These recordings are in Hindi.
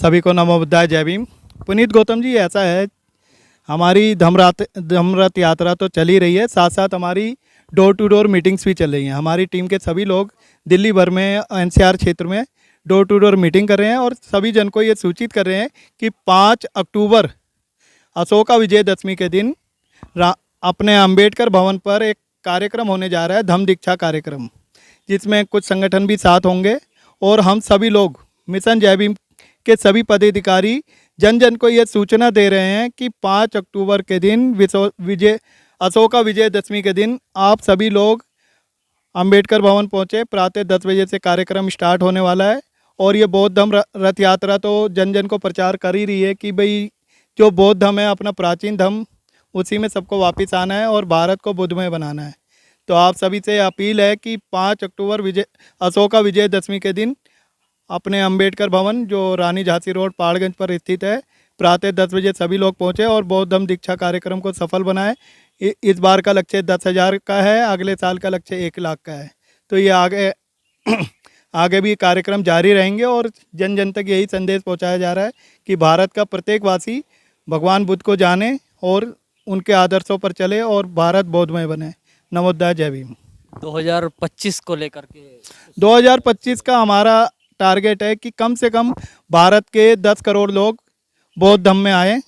सभी को नमो बुद्धाय, जय भीम। पुनीत गौतम जी, ऐसा है, हमारी धम्मरथ यात्रा तो चल ही रही है, साथ साथ हमारी डोर टू डोर मीटिंग्स भी चल रही हैं। हमारी टीम के सभी लोग दिल्ली भर में, एनसीआर क्षेत्र में डोर टू डोर मीटिंग कर रहे हैं और सभी जन को ये सूचित कर रहे हैं कि 5 अक्टूबर अशोका विजयदशमी के दिन अपने अंबेडकर भवन पर एक कार्यक्रम होने जा रहा है, धम्म दीक्षा कार्यक्रम, जिसमें कुछ संगठन भी साथ होंगे और हम सभी लोग मिशन जय भीम के सभी पदाधिकारी जन जन को ये सूचना दे रहे हैं कि 5 अक्टूबर के दिन अशोका विजयदशमी के दिन आप सभी लोग अंबेडकर भवन पहुँचे। प्रातः 10 बजे से कार्यक्रम स्टार्ट होने वाला है और ये बौद्ध धम्म रथ यात्रा तो जन जन को प्रचार कर ही रही है कि भाई जो बौद्ध धम्म है, अपना प्राचीन धम्म, उसी में सबको वापस आना है और भारत को बुद्धमय बनाना है। तो आप सभी से अपील है कि 5 अक्टूबर अशोका विजयदशमी के दिन अपने अंबेडकर भवन, जो रानी झांसी रोड पहाड़गंज पर स्थित है, प्रातः 10 बजे सभी लोग पहुंचे और बौद्ध धम्म दीक्षा कार्यक्रम को सफल बनाएं। इस बार का लक्ष्य 10,000 का है, अगले साल का लक्ष्य 1 लाख का है। तो ये आगे आगे भी कार्यक्रम जारी रहेंगे और जन जन तक यही संदेश पहुंचाया जा रहा है कि भारत का प्रत्येक वासी भगवान बुद्ध को जाने और उनके आदर्शों पर चले और भारत बौद्धमय बने। नमोद्धाय, जय भीम। 2025 को लेकर के 2025 का हमारा टारगेट है कि कम से कम भारत के 10 करोड़ लोग बौद्ध धम्म में आए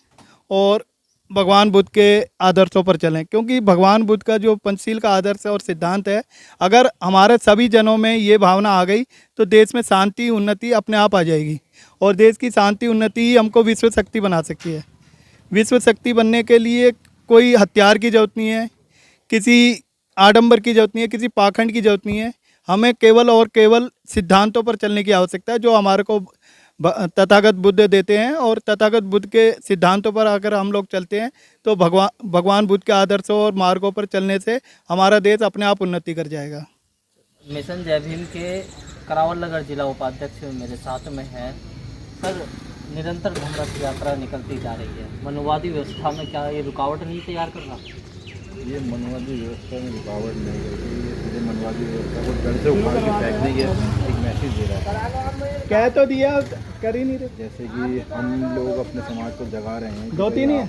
और भगवान बुद्ध के आदर्शों पर चलें, क्योंकि भगवान बुद्ध का जो पंचशील का आदर्श और सिद्धांत है, अगर हमारे सभी जनों में ये भावना आ गई तो देश में शांति उन्नति अपने आप आ जाएगी और देश की शांति उन्नति ही हमको विश्व शक्ति बना सकती है। विश्व शक्ति बनने के लिए कोई हथियार की ज़रूरत नहीं है, किसी आडंबर की ज़रूरत नहीं है, किसी पाखंड की ज़रूरत नहीं है। हमें केवल और केवल सिद्धांतों पर चलने की आवश्यकता है जो हमारे को तथागत बुद्ध देते हैं, और तथागत बुद्ध के सिद्धांतों पर अगर हम लोग चलते हैं तो भगवान बुद्ध के आदर्शों और मार्गों पर चलने से हमारा देश अपने आप उन्नति कर जाएगा। मिशन जय भीम के करावल नगर जिला उपाध्यक्ष मेरे साथ में है। सर, निरंतर धम्म रथ यात्रा निकलती जा रही है, मनुवादी व्यवस्था में क्या ये रुकावट नहीं तैयार कर रहा? ये मनवादी व्यवस्था में रुकावट नहीं है, ये सीधे मनवादी व्यवस्था को जड़ से उखाड़ के फेंकने के एक मैसेज दे रहा है। कह तो दिया, कर ही नहीं रहे। जैसे कि हम लोग अपने समाज को जगा रहे हैं, धोती नहीं है,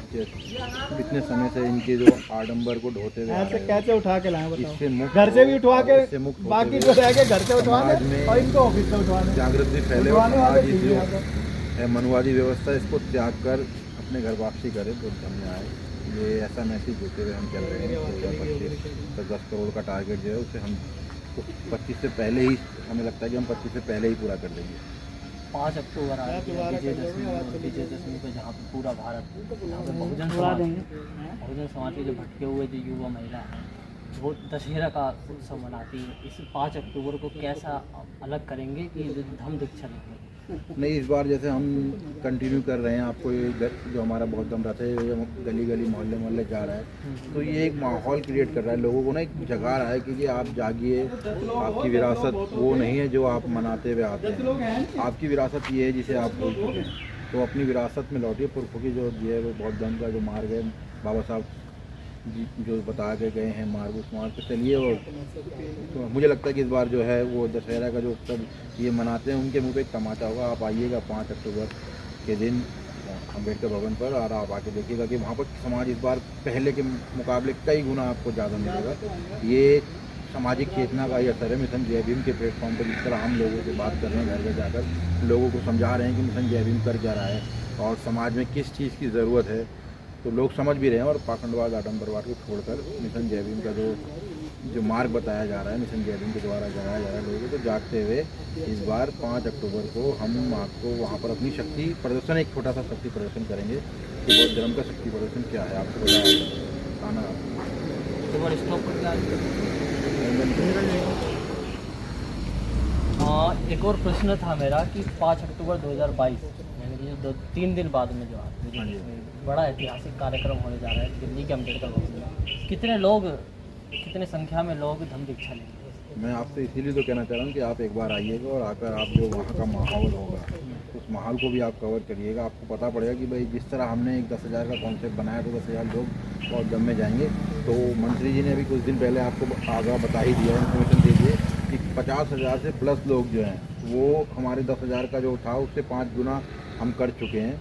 इतने समय से इनके जो आडंबर को ढोते हुए ऐसे कैसे उठा के लाए इससे बताओ? मुक्त घर से भी उठवा के, इससे मुक्त बाकी जो रह गए घर से उठवाने और इनको ऑफिस से उठवाने। जागृति फैले और समाज जो है मनवादी व्यवस्था, इसको त्याग कर अपने घर वापसी करे, बुद्ध धम्म में आए। ये ऐसा मैसेज देते हुए हम चल रहे हैं। 2025 तो 10 करोड़ का टारगेट जो है उसे हम 25 से पहले ही, हमें लगता है कि हम 25 से पहले ही पूरा कर देंगे। 5 अक्टूबर विजयदशमी पे जहाँ पे पूरा भारत, जहाँ पे बहुजन समाज के जो भटके हुए जो युवा महिला हैं वो दशहरा का उत्सव मनाती है, इस 5 अक्टूबर को कैसा अलग करेंगे कि धम्म दीक्षा निकले? नहीं, इस बार जैसे हम कंटिन्यू कर रहे हैं, आपको ये जो हमारा बौद्ध धम्म रथ है ये गली गली मोहल्ले मोहल्ले जा रहा है, तो ये एक माहौल क्रिएट कर रहा है, लोगों को ना एक जगा रहा है कि आप जागिए, आपकी विरासत वो नहीं है जो आप मनाते हुए आते हैं, आपकी विरासत ये है जिसे आप भूल चुके हैं। तो अपनी विरासत में लौटिए, पुरखों की जो ये वो बौद्ध धम्म का जो मार्ग है, बाबा साहब जी जो बता के गए हैं मार्ग, उस मार्ग पर चलिए। और तो मुझे लगता है कि इस बार जो है वो दशहरा का जो उत्सव ये मनाते हैं, उनके मुंह पे एक तमाचा होगा। आप आइएगा 5 अक्टूबर के दिन अम्बेडकर भवन पर, और आप आके देखिएगा कि वहाँ पर समाज इस बार पहले के मुकाबले कई गुना आपको ज़्यादा मिलेगा। ये सामाजिक चेतना का ही असर है। मिशन जय भीम के प्लेटफॉर्म पर जिस तरह हम लोगों से बात कर रहे हैं, घर घर जाकर लोगों को समझा रहे हैं कि मिशन जय भीम कर क्या रहा है और समाज में किस चीज़ की ज़रूरत है, तो लोग समझ भी रहे हैं। और पाखंडवाद आडंबरवाद को छोड़कर मिशन जय भीम का जो मार्ग बताया जा रहा है, मिशन जय भीम के द्वारा जगाया जा रहा है लोगों को, जागते हुए इस बार 5 अक्टूबर को हम आपको वहाँ पर अपनी शक्ति प्रदर्शन, एक छोटा सा शक्ति प्रदर्शन करेंगे कि बौद्ध धर्म का शक्ति प्रदर्शन क्या है आपको बताया आना। एक और प्रश्न था मेरा कि 5 अक्टूबर 2022 यानी कि 3 दिन बाद में जो बड़ा ऐतिहासिक कार्यक्रम होने जा रहा है दिल्ली के अम्बेडकर भवन में, कितने संख्या में लोग धम्म दीक्षा लेंगे? मैं आपसे इसीलिए तो कहना चाह रहा हूँ कि आप एक बार आइएगा और आकर आप जो वहाँ का माहौल होगा उस माहौल को भी आप कवर करिएगा। आपको पता पड़ेगा कि भाई जिस तरह हमने एक 10,000 का कॉन्सेप्ट बनाया तो 10,000 लोग बौद्ध धम्म में जाएंगे। तो मंत्री जी ने अभी कुछ दिन पहले आपको आगाह बता ही दिया, इन्फॉर्मेशन दे दिए कि 50,000 से प्लस लोग जो हैं वो हमारे 10,000 का जो था उससे 5 गुना हम कर चुके हैं।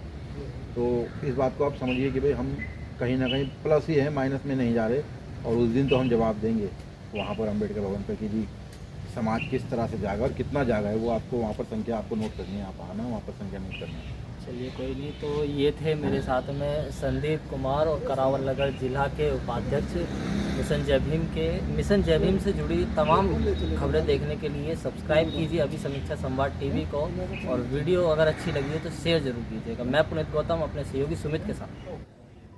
तो इस बात को आप समझिए कि भाई हम कहीं ना कहीं प्लस ही है, माइनस में नहीं जा रहे। और उस दिन तो हम जवाब देंगे वहाँ पर अम्बेडकर भवन पर कि जी समाज किस तरह से जागा और कितना जागा है, वो आपको वहाँ पर संख्या आपको नोट करनी है, आप आना वहाँ पर संख्या नोट करनी है। चलिए कोई नहीं। तो ये थे मेरे साथ में संदीप कुमार और करावल नगर जिला के उपाध्यक्ष। मिशन जय भीम से जुड़ी तमाम खबरें देखने के लिए सब्सक्राइब कीजिए अभी समीक्षा संवाद टीवी को, और वीडियो अगर अच्छी लगी हो तो शेयर जरूर कीजिएगा। मैं पुनीत गौतम अपने सहयोगी सुमित के साथ,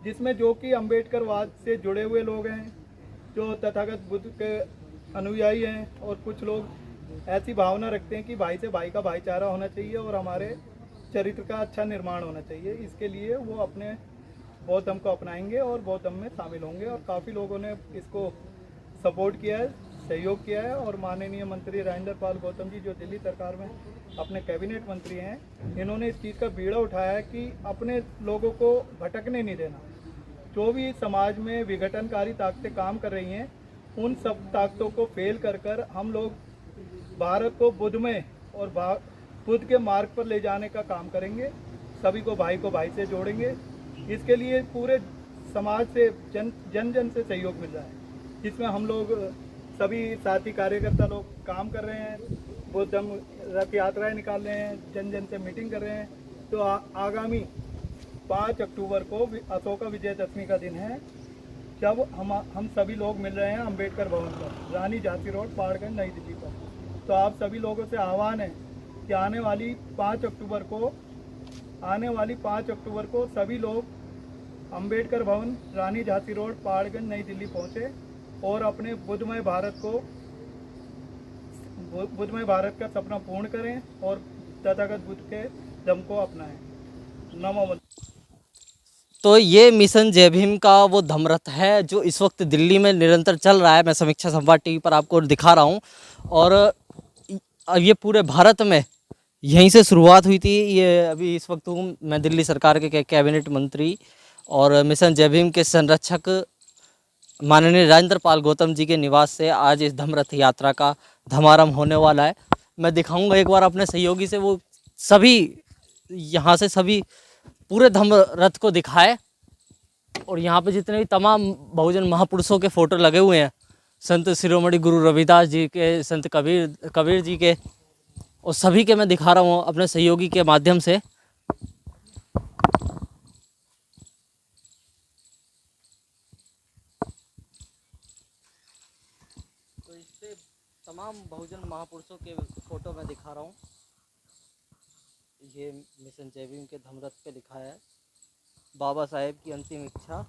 जिसमें जो कि अम्बेडकरवाद से जुड़े हुए लोग हैं, जो तथागत बुद्ध के अनुयायी हैं, और कुछ लोग ऐसी भावना रखते हैं कि भाई से भाई का भाईचारा होना चाहिए और हमारे चरित्र का अच्छा निर्माण होना चाहिए। इसके लिए वो अपने बौद्ध धर्म को अपनाएंगे और बौद्ध धर्म में शामिल होंगे। और काफ़ी लोगों ने इसको सपोर्ट किया है, सहयोग किया है। और माननीय मंत्री राजेंद्र पाल गौतम जी जो दिल्ली सरकार में अपने कैबिनेट मंत्री हैं, इन्होंने इस चीज़ का बीड़ा उठाया है कि अपने लोगों को भटकने नहीं देना। जो भी समाज में विघटनकारी ताकतें काम कर रही हैं, उन सब ताकतों को फेल कर कर हम लोग भारत को बुद्धमय और बुद्ध के मार्ग पर ले जाने का काम करेंगे। सभी को भाई से जोड़ेंगे। इसके लिए पूरे समाज से जन जन से सहयोग मिल रहा है, जिसमें हम लोग सभी साथी कार्यकर्ता लोग काम कर रहे हैं। बुद्ध धम्म रथ यात्राएँ निकाल रहे हैं, जन से मीटिंग कर रहे हैं। तो आगामी 5 अक्टूबर को अशोका विजयदशमी का दिन है, जब हम सभी लोग मिल रहे हैं अम्बेडकर भवन पर, रानी झांसी रोड, पहाड़गंज, नई दिल्ली पर। तो आप सभी लोगों से आह्वान है कि आने वाली 5 अक्टूबर को सभी लोग अम्बेडकर भवन, रानी झांसी रोड, पहाड़गंज, नई दिल्ली पहुँचे और अपने बुद्धमय भारत का सपना पूर्ण करें और तथागत बुद्ध के धम्म को अपनाएं। नमो बुद्धाय। तो ये मिशन जय भीम का वो धम्मरथ है जो इस वक्त दिल्ली में निरंतर चल रहा है। मैं समीक्षा संवाद टीवी पर आपको दिखा रहा हूँ। और ये पूरे भारत में यहीं से शुरुआत हुई थी। ये अभी इस वक्त हूँ मैं दिल्ली सरकार के कैबिनेट मंत्री और मिशन जय भीम के संरक्षक माननीय राजेंद्र पाल गौतम जी के निवास से आज इस धम्मरथ यात्रा का धमारंभ होने वाला है। मैं दिखाऊंगा एक बार अपने सहयोगी से, वो सभी यहाँ से सभी पूरे धम्मरथ को दिखाए। और यहाँ पे जितने भी तमाम बहुजन महापुरुषों के फ़ोटो लगे हुए हैं, संत शिरोमणि गुरु रविदास जी के, संत कबीर जी के, और सभी के मैं दिखा रहा हूँ अपने सहयोगी के माध्यम से। तो इस पे तमाम बहुजन महापुरुषों के फ़ोटो मैं दिखा रहा हूँ। ये मिशन जय भीम के धम्मरथ पे लिखा है, बाबा साहेब की अंतिम इच्छा,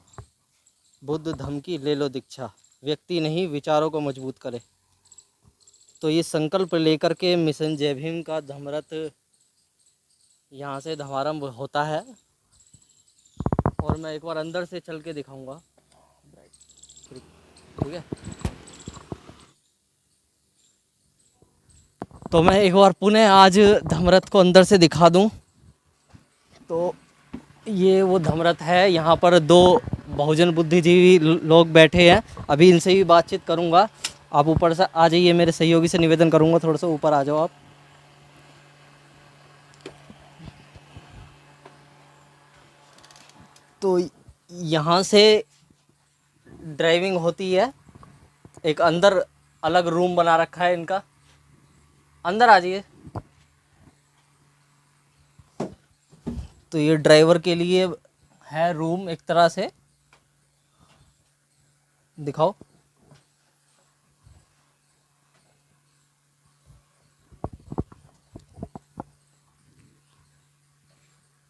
बुद्ध धम्म की ले लो दीक्षा, व्यक्ति नहीं विचारों को मजबूत करे। तो ये संकल्प लेकर के मिशन जय भीम का धम्मरथ यहाँ से धमारंभ होता है। और मैं एक बार अंदर से चल के दिखाऊंगा, ठीक है। तो मैं एक बार पुनः आज धम्मरथ को अंदर से दिखा दूं। तो ये वो धम्मरथ है, यहाँ पर 2 बहुजन बुद्धिजीवी लोग बैठे हैं। अभी इनसे भी बातचीत करूंगा। आप ऊपर से आ जाइए, मेरे सहयोगी से निवेदन करूंगा थोड़ा सा ऊपर आ जाओ आप। तो यहाँ से ड्राइविंग होती है। एक अंदर अलग रूम बना रखा है इनका, अंदर आ जाइए। तो ये ड्राइवर के लिए है रूम, एक तरह से दिखाओ।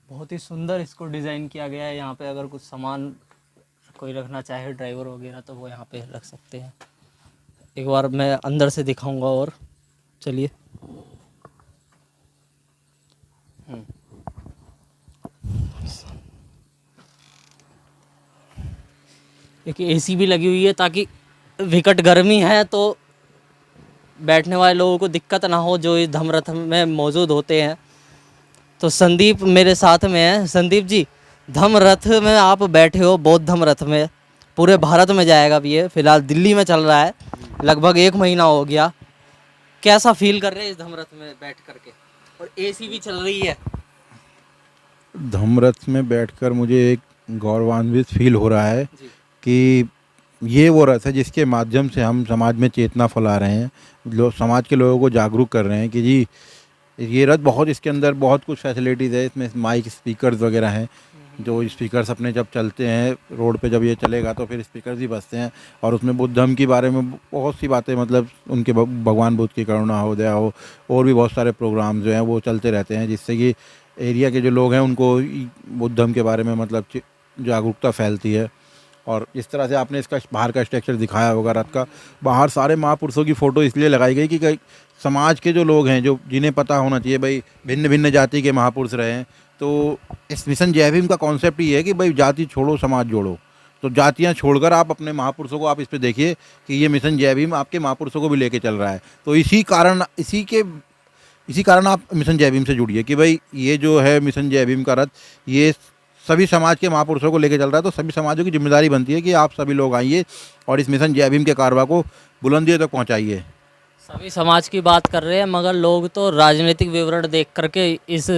बहुत ही सुंदर इसको डिज़ाइन किया गया है। यहाँ पे अगर कुछ सामान कोई रखना चाहे ड्राइवर वगैरह तो वो यहाँ पे रख सकते हैं। एक बार मैं अंदर से दिखाऊंगा। और चलिए, एक एसी भी लगी हुई है ताकि विकट गर्मी है तो बैठने वाले लोगों को दिक्कत ना हो जो इस धम्मरथ में मौजूद होते हैं। तो संदीप मेरे साथ में है। संदीप जी, धम्मरथ में आप बैठे हो, बौद्ध धम्मरथ में, पूरे भारत में जाएगा अभी ये, फिलहाल दिल्ली में चल रहा है, लगभग 1 महीना हो गया। कैसा फील कर रहे हैं इस धम्मरथ में बैठ करके? और एसी भी चल रही है। धम्मरथ में बैठकर मुझे एक गौरवान्वित फील हो रहा है कि ये वो रथ है जिसके माध्यम से हम समाज में चेतना फैला रहे हैं, समाज के लोगों को जागरूक कर रहे हैं कि जी ये रथ बहुत, इसके अंदर बहुत कुछ फैसिलिटीज़ है। इसमें माइक स्पीकर्स वगैरह हैं, जो स्पीकर्स अपने जब चलते हैं रोड पे, जब ये चलेगा तो फिर स्पीकर्स भी बजते हैं, और उसमें बुद्ध धम्म के बारे में बहुत सी बातें, मतलब उनके भगवान बुद्ध की करुणा हो, दया हो, और भी बहुत सारे प्रोग्राम जो हैं वो चलते रहते हैं, जिससे कि एरिया के जो लोग हैं उनको बुद्ध धम्म के बारे में मतलब जागरूकता फैलती है। और इस तरह से आपने इसका बाहर का स्ट्रक्चर दिखाया होगा रथ का, बाहर सारे महापुरुषों की फ़ोटो इसलिए लगाई गई कि समाज के जो लोग हैं, जो जिन्हें पता होना चाहिए भाई भिन्न भिन्न जाति के महापुरुष रहे हैं। तो इस मिशन जय भीम का कॉन्सेप्ट ये है कि भाई जाति छोड़ो समाज जोड़ो। तो जातियाँ छोड़कर आप अपने महापुरुषों को, आप इस पे देखिए कि ये मिशन जय भीम आपके महापुरुषों को भी लेके चल रहा है। तो इसी कारण आप मिशन जय भीम से जुड़िए कि भाई ये जो है मिशन जय भीम का रथ, ये सभी समाज के महापुरुषों को लेके चल रहा है। तो सभी समाजों की जिम्मेदारी बनती है कि आप सभी लोग आइए और इस मिशन जय भीम के कारवा को बुलंदियों तक पहुँचाइए। सभी समाज की बात कर रहे हैं, मगर लोग तो राजनीतिक विवरण देख करके इस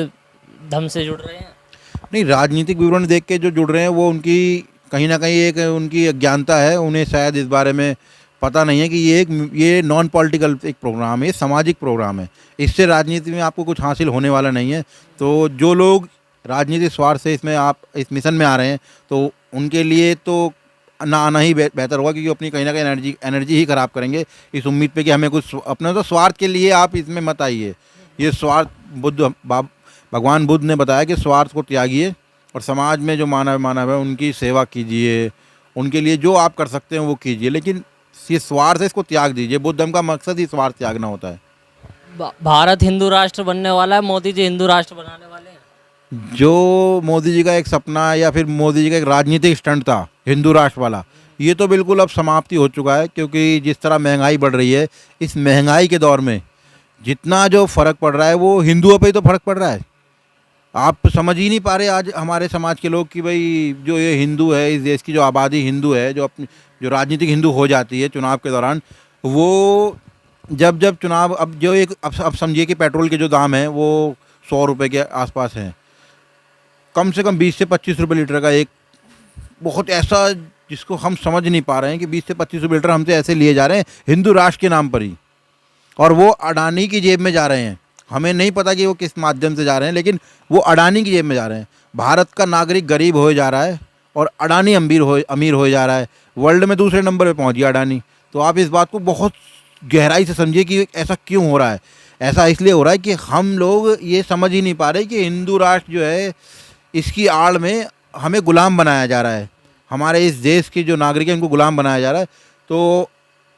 धम से जुड़ रहे हैं। नहीं, राजनीतिक विवरण देख के जो जुड़ रहे हैं वो उनकी कहीं ना कहीं एक उनकी अज्ञानता है। उन्हें शायद इस बारे में पता नहीं है कि ये नॉन पॉलिटिकल एक प्रोग्राम है, सामाजिक प्रोग्राम है। इससे राजनीति में आपको कुछ हासिल होने वाला नहीं है। तो जो लोग राजनीतिक स्वार्थ से इस मिशन में आ रहे हैं, तो उनके लिए तो ना आना ही बेहतर होगा, क्योंकि अपनी कहीं ना कहीं एनर्जी ही ख़राब करेंगे इस उम्मीद पे कि हमें कुछ अपने तो स्वार्थ के लिए आप इसमें मत आइए। ये स्वार्थ भगवान बुद्ध ने बताया कि स्वार्थ को त्यागिए और समाज में जो मानव है उनकी सेवा कीजिए, उनके लिए जो आप कर सकते हैं वो कीजिए, लेकिन ये स्वार्थ है इसको त्याग दीजिए। बुद्ध धर्म का मकसद ही स्वार्थ त्यागना होता है। भारत हिंदू राष्ट्र बनने वाला है, मोदी जी हिंदू राष्ट्र बनाने वाले हैं। जो मोदी जी का एक सपना या फिर मोदी जी का एक राजनीतिक स्टंट था हिंदू राष्ट्र वाला, ये तो बिल्कुल अब समाप्ति हो चुका है। क्योंकि जिस तरह महंगाई बढ़ रही है, इस महंगाई के दौर में जितना जो फ़र्क पड़ रहा है वो हिंदुओं पे ही तो फ़र्क पड़ रहा है। आप समझ ही नहीं पा रहे आज हमारे समाज के लोग कि भाई जो ये हिंदू है, इस देश की जो आबादी हिंदू है, जो राजनीतिक हिंदू हो जाती है चुनाव के दौरान, वो जब चुनाव, अब समझिए कि पेट्रोल के जो दाम हैं वो 100 रुपये के आसपास हैं, कम से कम 20 से 25 रुपये लीटर का एक बहुत ऐसा जिसको हम समझ नहीं पा रहे हैं कि 20 से 25 रुपये लीटर हमसे ऐसे लिए जा रहे हैं हिंदू राष्ट्र के नाम पर ही, और वो अडानी की जेब में जा रहे हैं। हमें नहीं पता कि वो किस माध्यम से जा रहे हैं, लेकिन वो अडानी की जेब में जा रहे हैं। भारत का नागरिक गरीब हो जा रहा है और अडानी अमीर हो जा रहा है। वर्ल्ड में दूसरे नंबर पे पहुंच गया अडानी। तो आप इस बात को बहुत गहराई से समझिए कि ऐसा क्यों हो रहा है। ऐसा इसलिए हो रहा है कि हम लोग ये समझ ही नहीं पा रहे कि हिंदू राष्ट्र जो है, इसकी आड़ में हमें गुलाम बनाया जा रहा है। हमारे इस देश के जो नागरिक हैं उनको गुलाम बनाया जा रहा है। तो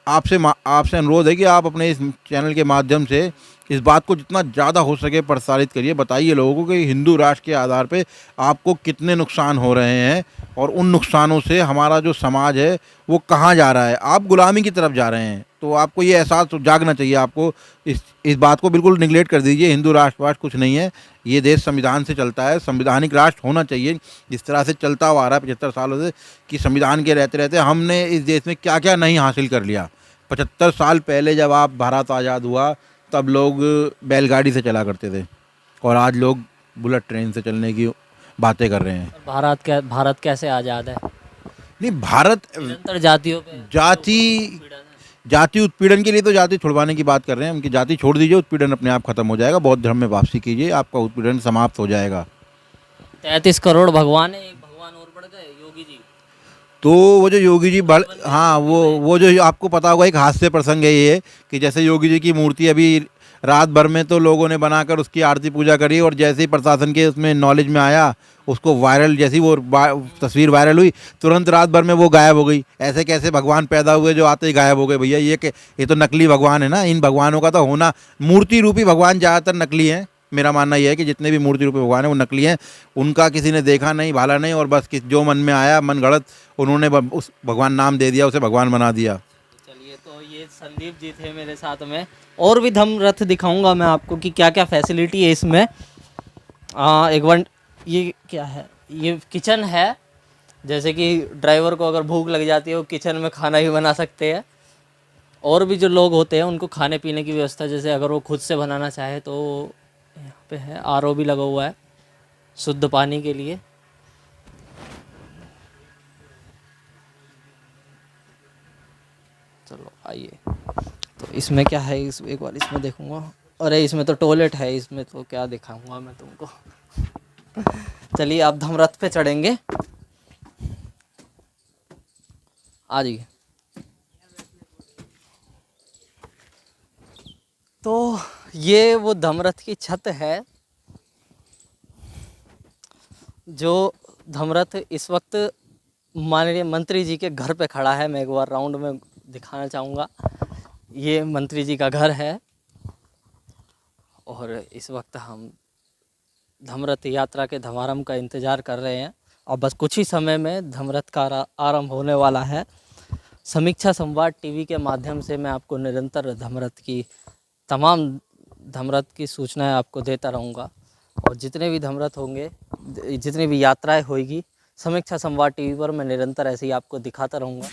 आपसे अनुरोध है कि आप अपने इस चैनल के माध्यम से इस बात को जितना ज़्यादा हो सके प्रसारित करिए। बताइए लोगों को कि हिंदू राष्ट्र के आधार पे आपको कितने नुकसान हो रहे हैं और उन नुकसानों से हमारा जो समाज है वो कहाँ जा रहा है। आप गुलामी की तरफ जा रहे हैं। तो आपको ये एहसास जागना चाहिए। आपको इस बात को बिल्कुल निगलेक्ट कर दीजिए। हिंदू राष्ट्र कुछ नहीं है। ये देश संविधान से चलता है। संविधानिक राष्ट्र होना चाहिए जिस तरह से चलता हुआ आ रहा है 75 सालों से, कि संविधान के रहते रहते हमने इस देश में क्या क्या नहीं हासिल कर लिया। 75 साल पहले जब भारत आज़ाद हुआ तब लोग बैलगाड़ी से चला करते थे और आज लोग बुलेट ट्रेन से चलने की बातें कर रहे हैं। भारत कैसे आज़ाद है? नहीं, भारत निरंतर जातियों पे जाति उत्पीड़न के लिए तो जाति छुड़वाने की बात कर रहे हैं। उनकी जाति छोड़ दीजिए, उत्पीड़न अपने आप खत्म हो जाएगा। बौद्ध धर्म में वापसी कीजिए, आपका उत्पीड़न समाप्त हो जाएगा। 33 करोड़ भगवान है, एक भगवान और बढ़ गए योगी जी। तो वो जो योगी जी हाँ, वो जो आपको पता होगा एक हास्य प्रसंग है ये, कि जैसे योगी जी की मूर्ति अभी रात भर में तो लोगों ने बनाकर उसकी आरती पूजा करी, और जैसे ही प्रशासन के उसमें नॉलेज में आया, उसको वायरल, जैसी वो तस्वीर वायरल हुई, तुरंत रात भर में वो गायब हो गई। ऐसे कैसे भगवान पैदा हुए जो आते ही गायब हो गए? भैया ये तो नकली भगवान है ना। इन भगवानों का तो होना, मूर्ति रूपी भगवान ज़्यादातर नकली हैं। मेरा मानना यह है कि जितने भी मूर्ति रूपी भगवान हैं वो नकली हैं। उनका किसी ने देखा नहीं, भाला नहीं, और बस जो मन में आया, मन गढ़त, उन्होंने उस भगवान नाम दे दिया, उसे भगवान बना दिया। चलिए, तो ये संदीप जी थे मेरे साथ में। और भी धम्म रथ दिखाऊंगा मैं आपको कि क्या क्या फैसिलिटी है इसमें। एक बार ये क्या है, ये किचन है। जैसे कि ड्राइवर को अगर भूख लग जाती है वो किचन में खाना भी बना सकते हैं। और भी जो लोग होते हैं उनको खाने पीने की व्यवस्था, जैसे अगर वो खुद से बनाना चाहे तो यहाँ पे है। आरओ भी लगा हुआ है। शुद्ध पानी के लिए। चलो आइए। तो इसमें क्या है, एक बार इसमें देखूंगा। अरे इसमें तो टॉयलेट है, इसमें तो क्या दिखाऊंगा मैं तुमको। चलिए आप धमरथ पे चढ़ेंगे, आ जाइए। तो ये वो धमरथ की छत है जो धमरथ इस वक्त माननीय मंत्री जी के घर पे खड़ा है। मैं एक बार राउंड में दिखाना चाहूँगा। ये मंत्री जी का घर है और इस वक्त हम धमरथ यात्रा के धमारम का इंतज़ार कर रहे हैं और बस कुछ ही समय में धमरथ का आरंभ होने वाला है। समीक्षा संवाद टीवी के माध्यम से मैं आपको निरंतर तमाम धमरथ की सूचनाएं आपको देता रहूँगा और जितने भी धमरथ होंगे, जितनी भी यात्राएं होगी, समीक्षा संवाद टीवी पर मैं निरंतर ऐसे ही आपको दिखाता रहूँगा।